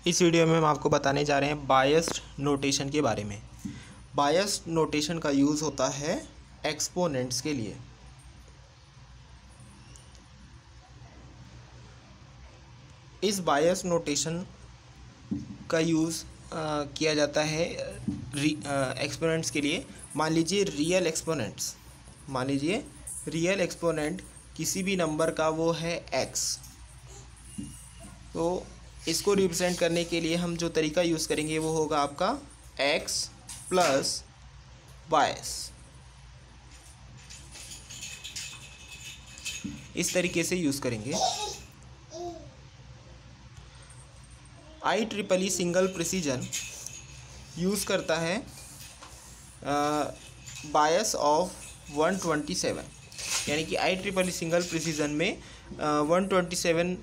इस वीडियो में हम आपको बताने जा रहे हैं बायस्ड नोटेशन के बारे में। बायस्ड नोटेशन का यूज़ होता है एक्सपोनेंट्स के लिए। इस बायस्ड नोटेशन का यूज़ किया जाता है एक्सपोनेंट्स के लिए। मान लीजिए रियल एक्सपोनेंट किसी भी नंबर का वो है x, तो इसको रिप्रेजेंट करने के लिए हम जो तरीका यूज़ करेंगे वो होगा आपका x प्लस बायस। इस तरीके से यूज़ करेंगे। IEEE सिंगल प्रिसीजन यूज़ करता है बायस ऑफ 127, यानी कि IEEE सिंगल प्रिसीजन में 127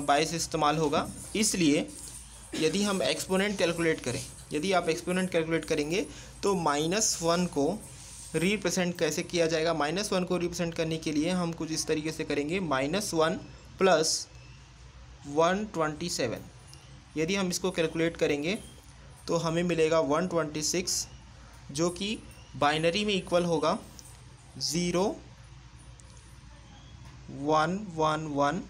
बायस इस्तेमाल होगा। इसलिए यदि हम एक्सपोनेंट कैलकुलेट करें, यदि आप एक्सपोनेंट कैलकुलेट करेंगे तो -1 को रिप्रेजेंट कैसे किया जाएगा। -1 को रिप्रेजेंट करने के लिए हम कुछ इस तरीके से करेंगे, -1 प्लस 127। यदि हम इसको कैलकुलेट करेंगे तो हमें मिलेगा 126, जो कि बाइनरी में इक्वल होगा 0 1 1 1।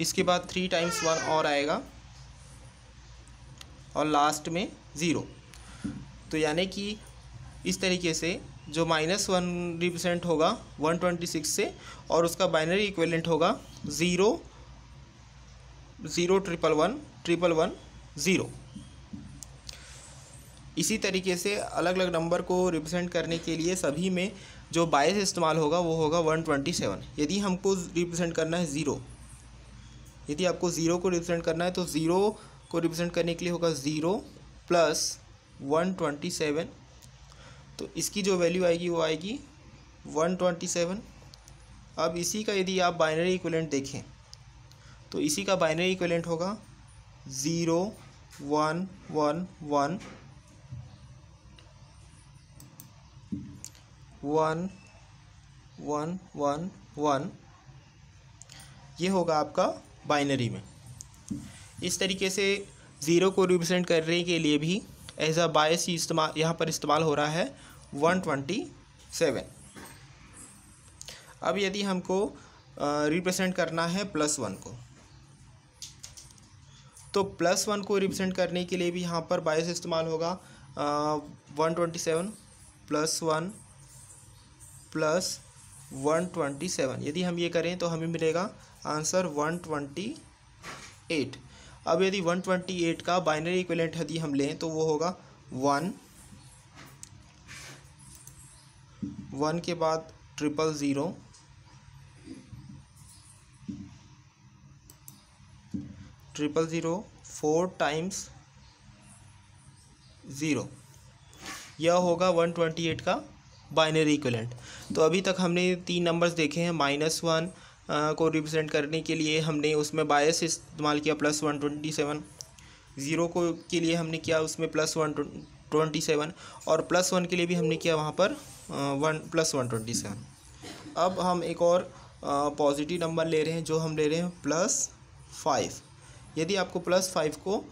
इसके बाद 3 टाइम्स 1 और आएगा और लास्ट में 0। तो यानी कि इस तरीके से जो -1 रिप्रेजेंट होगा 126 से, और उसका बाइनरी इक्विवेलेंट होगा 0 0 1 1 1 1 1 0। इसी तरीके से अलग अलग नंबर को रिप्रेजेंट करने के लिए सभी में जो बायस इस्तेमाल होगा वो होगा 127। यदि हमको रिप्रेजेंट करना है 0, यदि आपको 0 को रिप्रेजेंट करना है तो 0 को रिप्रेजेंट करने के लिए होगा 0 प्लस 127। तो इसकी जो वैल्यू आएगी वो आएगी 127। अब इसी का यदि आप बाइनरी इक्विवेलेंट देखें तो इसी का बाइनरी इक्विवेलेंट होगा 0 1 1 1 1 1 1 1। ये होगा आपका बाइनरी में। इस तरीके से 0 को रिप्रेजेंट करने के लिए भी एज अ बायस ही यहाँ पर इस्तेमाल हो रहा है 127। अब यदि हमको रिप्रेजेंट करना है +1 को, तो +1 को रिप्रेजेंट करने के लिए भी यहाँ पर बायस इस्तेमाल होगा 127 + 1 + 127। यदि हम ये करें तो हमें मिलेगा आंसर 128। अब यदि 128 का बाइनरी इक्विवेलेंट यदि हम लें तो वो होगा 1 1 के बाद 000 000 4 टाइम्स 0। यह होगा 128 का बाइनरी इक्विवेलेंट। तो अभी तक हमने 3 नंबर्स देखे हैं। -1 को रिप्रेजेंट करने के लिए हमने उसमें बायस इस्तेमाल किया +127। 0 को के लिए हमने किया उसमें +127, और +1 के लिए भी हमने किया वहाँ पर 1+127। अब हम एक और पॉजिटिव नंबर ले रहे हैं, जो हम ले रहे हैं +5। यदि आपको +5 को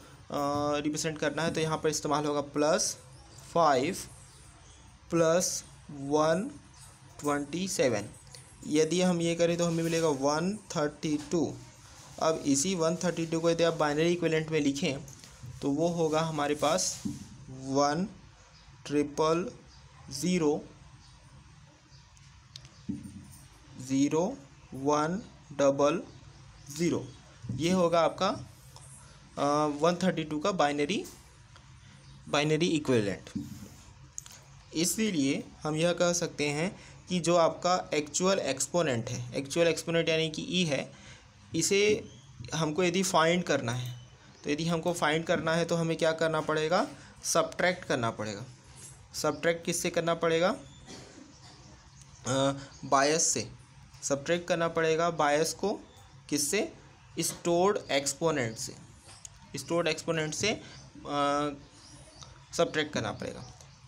रिप्रेजेंट करना है तो यहाँ पर इस्तेमाल होगा +5 + 127। यदि हम ये करें तो हमें मिलेगा 132। अब इसी 132 को यदि आप बाइनरी इक्विवेलेंट में लिखें तो वो होगा हमारे पास 1 0 0 0 1 0 0। ये होगा आपका 132 का बाइनरी इक्विवेलेंट। इसलिए हम यह कह सकते हैं कि जो आपका एक्चुअल एक्सपोनेंट है, एक्चुअल एक्सपोनेंट यानी कि ई है, इसे हमको यदि फाइंड करना है, तो यदि हमको फाइंड करना है तो हमें क्या करना पड़ेगा, सब्ट्रैक्ट करना पड़ेगा। सब्ट्रैक्ट किससे करना पड़ेगा, बायस से सब्ट्रैक्ट करना पड़ेगा। बायस को किससे, स्टोर्ड एक्सपोनेंट से, स्टोर्ड एक्सपोनेंट से सब्ट्रैक्ट करना पड़ेगा।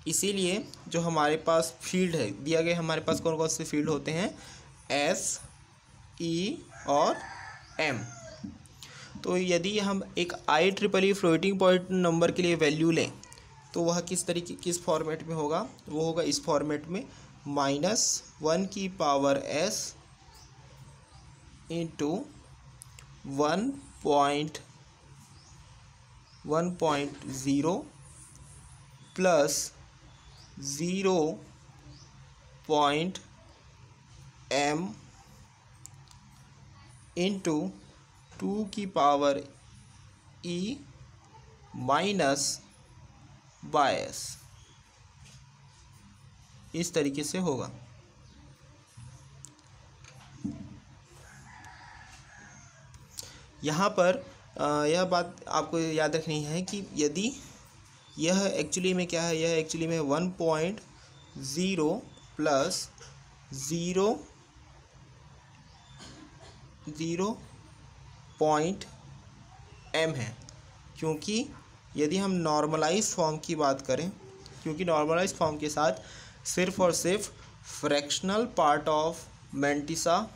इसीलिए जो हमारे पास फील्ड है दिया गया, हमारे पास कौन कौन से फील्ड होते हैं, S, E और m। तो यदि हम एक IEEE फ्लोटिंग पॉइंट नंबर के लिए वैल्यू लें तो वह किस फॉर्मेट में होगा, वो होगा इस फॉर्मेट में -1 की power s into 1.0 plus 0.m into 2 की पावर e माइनस बायस, इस तरीके से होगा। यहाँ पर यह बात आपको याद रखनी है कि यदि यह एक्चुअली में क्या है, यह एक्चुअली में 1.0 प्लस 0.m है, क्योंकि यदि हम नॉर्मलाइज फॉर्म की बात करें, क्योंकि नॉर्मलाइज फॉर्म के साथ सिर्फ और सिर्फ फ्रैक्शनल पार्ट ऑफ मैंटिसा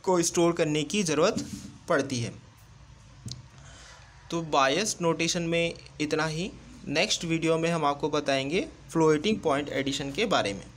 को स्टोर करने की ज़रूरत पड़ती है। तो बायस नोटेशन में इतना ही। नेक्स्ट वीडियो में हम आपको बताएंगे फ्लोटिंग पॉइंट एडिशन के बारे में।